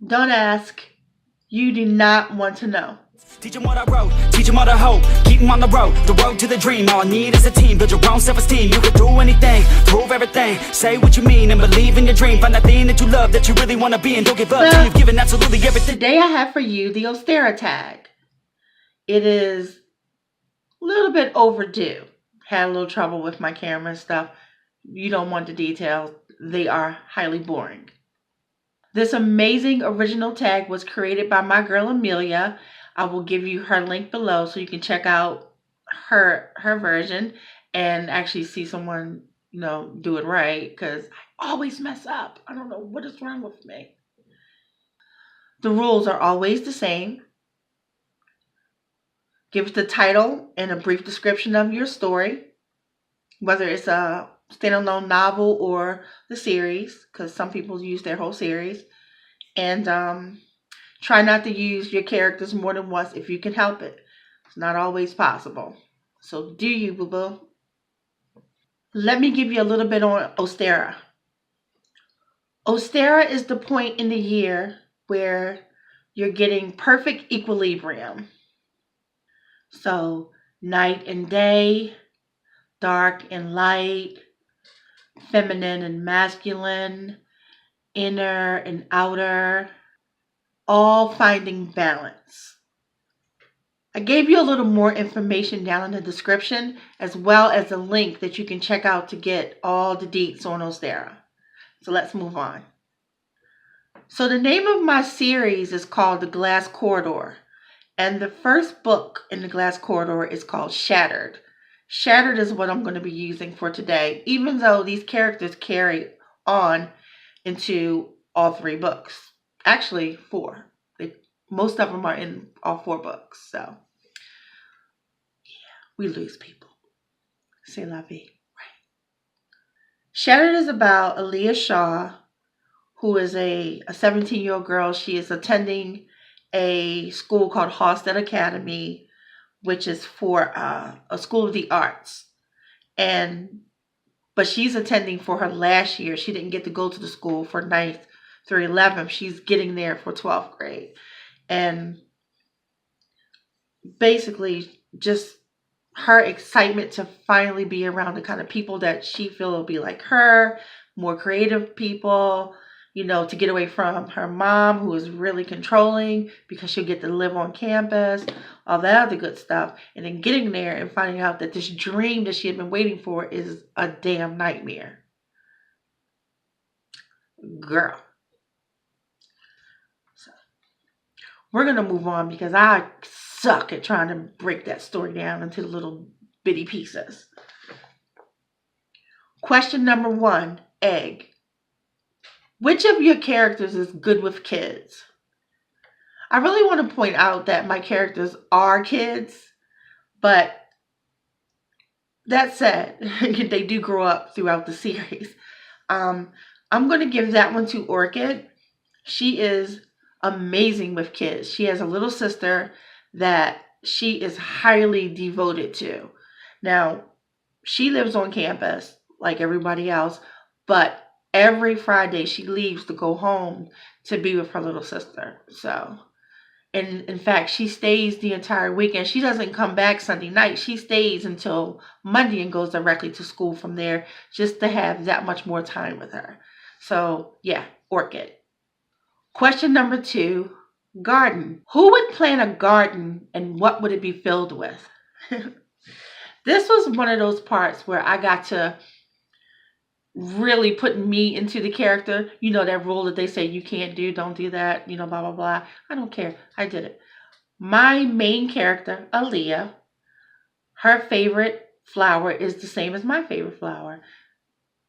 Don't ask. You do not want to know. Teach them what I wrote, teach them all the hope. Keep them on the road to the dream. All I need is a team, build your own self-esteem. You can do anything, prove everything. Say what you mean and believe in your dream. Find that thing that you love, that you really want to be. And don't give up till you've given absolutely everything. Today I have for you the Ostara Tag. It is a little bit overdue. Had a little trouble with my camera and stuff. You don't want the details. They are highly boring. This amazing original tag was created by my girl Amelia. I will give you her link below so you can check out her version and actually see someone, do it right, because I always mess up. I don't know what is wrong with me. The rules are always the same. Give the title and a brief description of your story, whether it's a standalone novel or the series, because some people use their whole series. And try not to use your characters more than once if you can help it. It's not always possible. So do you, boo-boo? Let me give you a little bit on Ostara. Ostara is the point in the year where you're getting perfect equilibrium. So night and day, dark and light, feminine and masculine, inner and outer, all finding balance. I gave you a little more information down in the description, as well as a link that you can check out to get all the deets on Ostara. So let's move on. So the name of my series is called The Glass Corridor, and the first book in The Glass Corridor is called Shattered. Shattered is what I'm going to be using for today, even though these characters carry on into all 3 books. Actually, 4. Most of them are in all 4 books. So, yeah, we lose people. C'est la vie, right? Shattered is about Aaliyah Shaw, who is a 17-year-old girl. She is attending a school called Halstead Academy, which is for a school of the arts. But she's attending for her last year. She didn't get to go to the school for 9th through 11th. She's getting there for 12th grade. And basically just her excitement to finally be around the kind of people that she feels will be like her, more creative people, to get away from her mom, who is really controlling, because she'll get to live on campus, all that other good stuff. And then getting there and finding out that this dream that she had been waiting for is a damn nightmare. Girl. So, we're going to move on because I suck at trying to break that story down into little bitty pieces. Question number 1, egg. Which of your characters is good with kids? I really want to point out that my characters are kids, but that said, they do grow up throughout the series. I'm going to give that one to Orchid. She is amazing with kids. She has a little sister that she is highly devoted to. Now, she lives on campus like everybody else, but every Friday she leaves to go home to be with her little sister. So, and in fact, she stays the entire weekend. She doesn't come back Sunday night. She stays until Monday and goes directly to school from there, just to have that much more time with her. So yeah, Orchid. Question number 2, garden. Who would plant a garden and what would it be filled with? This was one of those parts where I got to really put me into the character. That rule that they say you can't do, don't do that, blah, blah, blah. I don't care. I did it. My main character, Aaliyah, her favorite flower is the same as my favorite flower.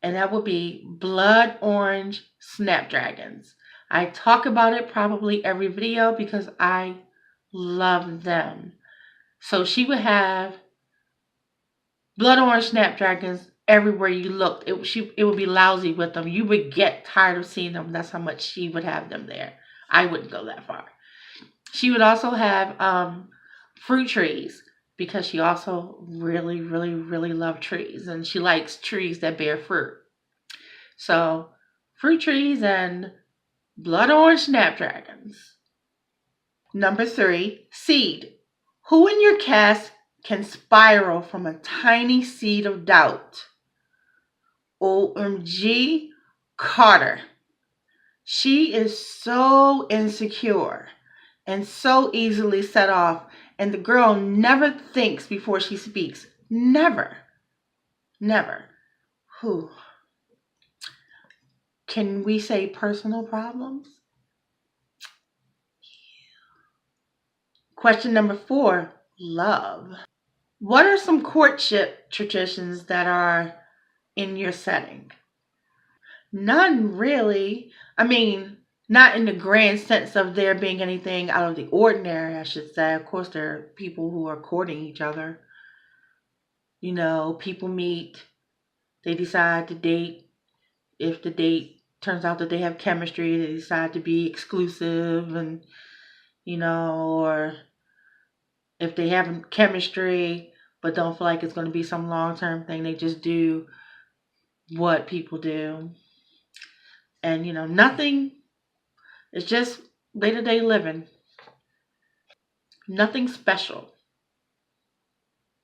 And that would be blood orange snapdragons. I talk about it probably every video because I love them. So she would have blood orange snapdragons everywhere you looked. It would be lousy with them. You would get tired of seeing them. That's how much she would have them there. I wouldn't go that far. She would also have fruit trees, because she also really, really, really loves trees. And she likes trees that bear fruit. So fruit trees and Blood orange snapdragons. Number 3, seed. Who in your cast can spiral from a tiny seed of doubt? OMG, Carter. She is so insecure and so easily set off, and the girl never thinks before she speaks. Never. Never. Whew. Can we say personal problems? Question number 4, love. What are some courtship traditions that are in your setting? None, really. I mean, not in the grand sense of there being anything out of the ordinary, I should say. Of course, there are people who are courting each other. You know, people meet, they decide to date. If the date turns out that they have chemistry, they decide to be exclusive, and, you know, or if they have chemistry but don't feel like it's going to be some long-term thing, they just do what people do. And, you know, nothing, it's just day-to-day living. Nothing special.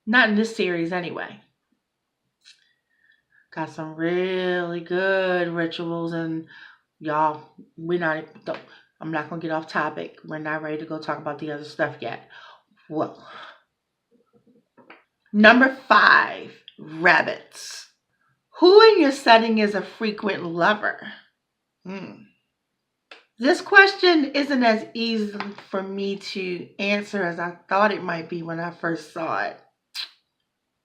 Not in this series anyway. Got some really good rituals, and y'all, I'm not going to get off topic. We're not ready to go talk about the other stuff yet. Whoa. Number 5, rabbits. Who in your setting is a frequent lover? This question isn't as easy for me to answer as I thought it might be when I first saw it.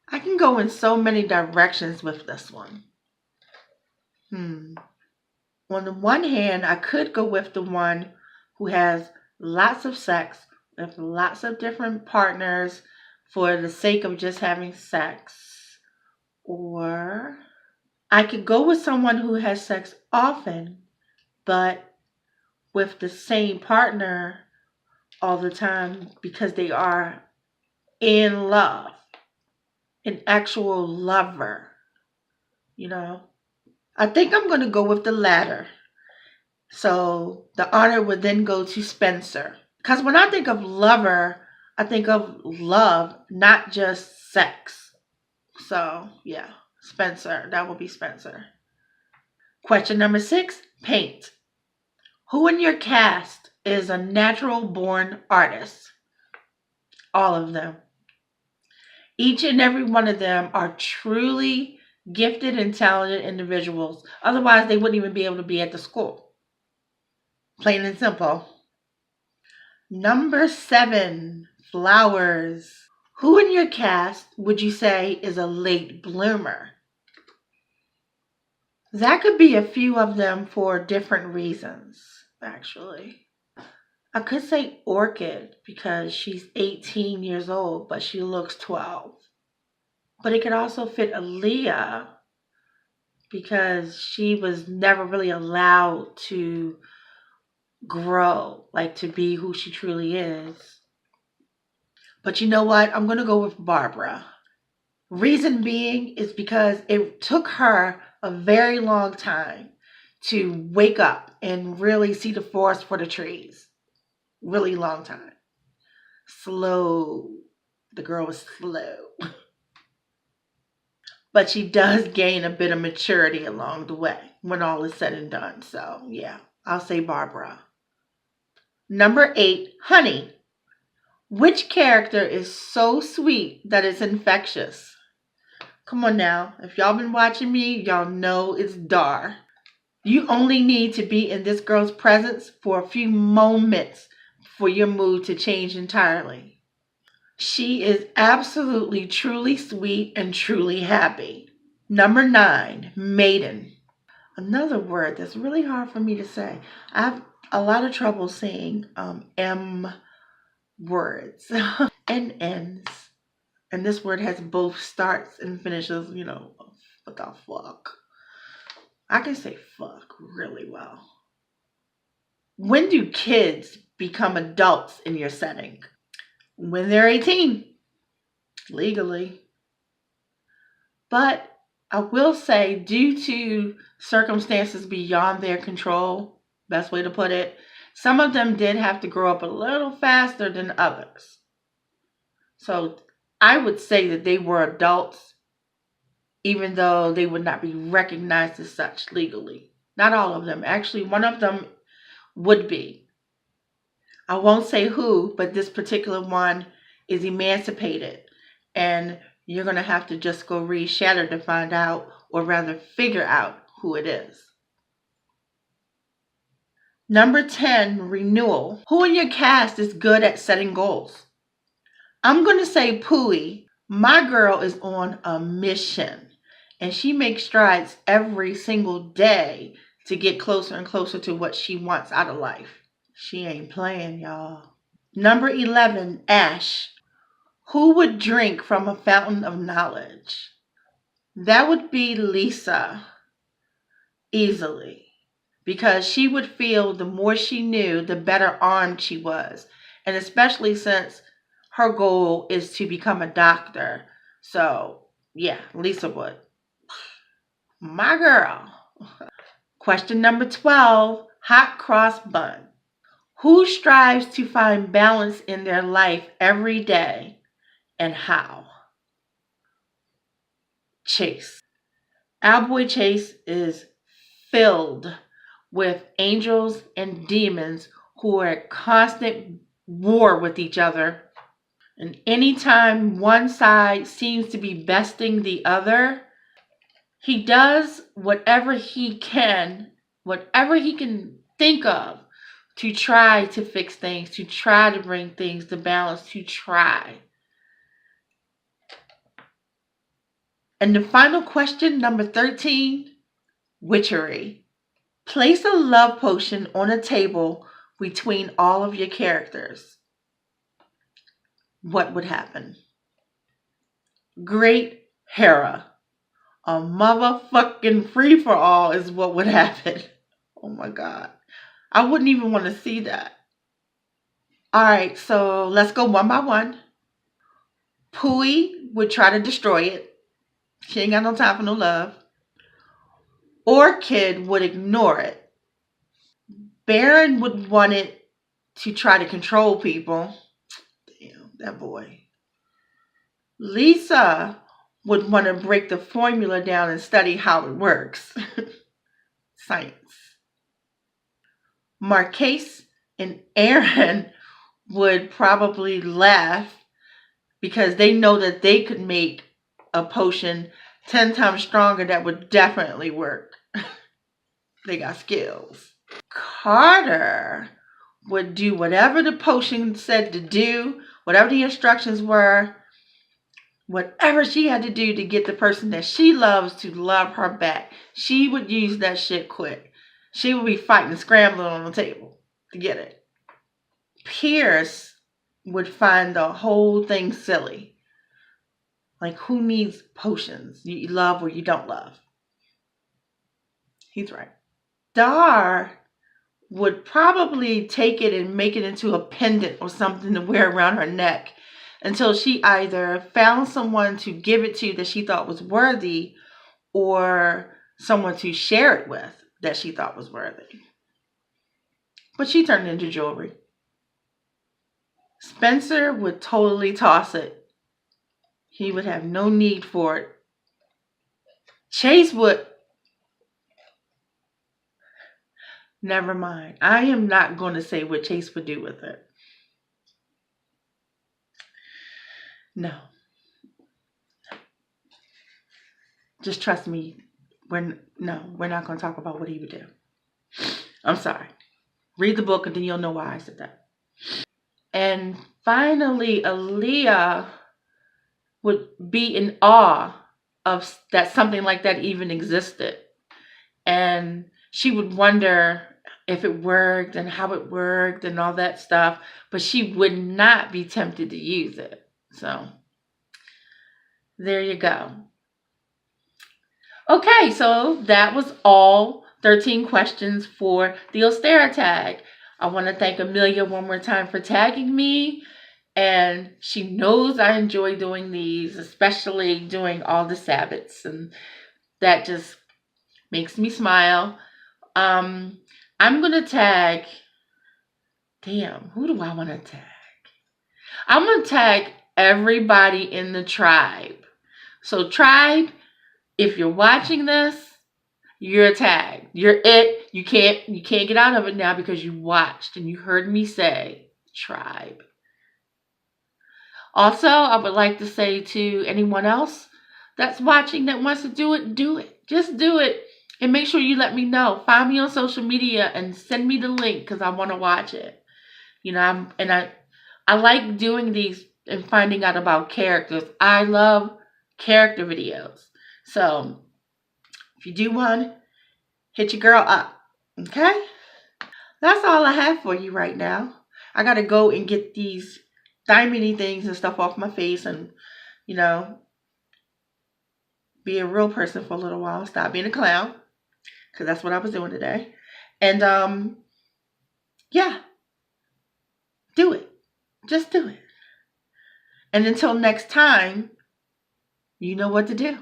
I can go in so many directions with this one. On the one hand, I could go with the one who has lots of sex with lots of different partners for the sake of just having sex. Or I could go with someone who has sex often, but with the same partner all the time because they are in love, an actual lover, you know. I think I'm going to go with the latter. So the honor would then go to Spencer. Because when I think of lover, I think of love, not just sex. So yeah, Spencer. That will be Spencer. Question number 6, paint. Who in your cast is a natural born artist? All of them. Each and every one of them are truly gifted and talented individuals. Otherwise, they wouldn't even be able to be at the school. Plain and simple. Number 7, flowers. Who in your cast would you say is a late bloomer? That could be a few of them for different reasons, actually. I could say Orchid because she's 18 years old, but she looks 12. But it could also fit Aaliyah because she was never really allowed to grow, like to be who she truly is. But you know what? I'm going to go with Barbara. Reason being is because it took her a very long time to wake up and really see the forest for the trees. Really long time. Slow. The girl was slow. But she does gain a bit of maturity along the way when all is said and done. So yeah, I'll say Barbara. Number 8, honey. Which character is so sweet that it's infectious? Come on now. If y'all been watching me, y'all know it's Dar. You only need to be in this girl's presence for a few moments for your mood to change entirely. She is absolutely, truly sweet and truly happy. Number 9, Maiden. Another word that's really hard for me to say. I have a lot of trouble saying M words and ends. And this word has both starts and finishes, you know, what the fuck. I can say fuck really well. When do kids become adults in your setting? When they're 18, legally. But I will say, due to circumstances beyond their control, best way to put it. Some of them did have to grow up a little faster than others. So I would say that they were adults, even though they would not be recognized as such legally. Not all of them. Actually, one of them would be. I won't say who, but this particular one is emancipated. And you're going to have to just go read Shattered to find out, or rather figure out who it is. Number 10, Renewal. Who in your cast is good at setting goals? I'm going to say Pooey. My girl is on a mission, and she makes strides every single day to get closer and closer to what she wants out of life. She ain't playing, y'all. Number 11, Ash. Who would drink from a fountain of knowledge? That would be Lisa, easily, because she would feel the more she knew, the better armed she was, and especially since her goal is to become a doctor. So, yeah, Lisa would. My girl. Question number 12, Hot Cross Bun. Who strives to find balance in their life every day, and how? Chase. Our boy Chase is filled with angels and demons who are at constant war with each other. And anytime one side seems to be besting the other, he does whatever he can think of to try to fix things, to try to bring things to balance, to try. And the final question, number 13, Witchery. Place a love potion on a table between all of your characters. What would happen? Great Hera. A motherfucking free-for-all is what would happen. Oh my God. I wouldn't even want to see that. Alright, so let's go one by one. Pooey would try to destroy it. She ain't got no time for no love. Orchid would ignore it. Baron would want it to try to control people. Damn, that boy. Lisa would want to break the formula down and study how it works. Science. Marquise and Aaron would probably laugh because they know that they could make a potion 10 times stronger that would definitely work. They got skills. Carter would do whatever the potion said to do, whatever the instructions were, whatever she had to do to get the person that she loves to love her back. She would use that shit quick. She would be fighting, scrambling on the table to get it. Pierce would find the whole thing silly. Like, who needs potions? You love or you don't love. He's right. Dar would probably take it and make it into a pendant or something to wear around her neck until she either found someone to give it to that she thought was worthy, or someone to share it with that she thought was worthy. But she turned it into jewelry. Spencer would totally toss it. He would have no need for it. Chase would... Never mind. I am not going to say what Chase would do with it. No. Just trust me. We're not going to talk about what he would do. I'm sorry. Read the book and then you'll know why I said that. And finally, Aaliyah would be in awe of that something like that even existed. And she would wonder if it worked and how it worked and all that stuff. But she would not be tempted to use it. So, there you go. Okay, so that was all 13 questions for the Ostara Tag. I want to thank Amelia one more time for tagging me. And she knows I enjoy doing these, especially doing all the Sabbats. And that just makes me smile. I'm I'm going to tag, damn, who do I want to tag? I'm going to tag everybody in the tribe. So tribe, if you're watching this, you're tagged. You're it. You can't get out of it now because you watched and you heard me say tribe. Also, I would like to say to anyone else that's watching that wants to do it, do it. Just do it. And make sure you let me know. Find me on social media and send me the link because I want to watch it. You know, I like doing these and finding out about characters. I love character videos. So if you do one, hit your girl up. Okay? That's all I have for you right now. I got to go and get these diamondy things and stuff off my face and, you know, be a real person for a little while. Stop being a clown. Because that's what I was doing today. And, yeah. Do it. Just do it. And until next time, you know what to do.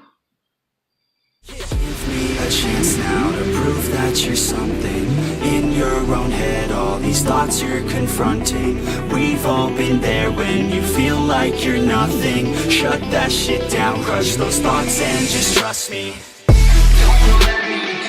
Give me a chance now to prove that you're something. In your own head, all these thoughts you're confronting. We've all been there when you feel like you're nothing. Shut that shit down, crush those thoughts and just trust me. Don't let me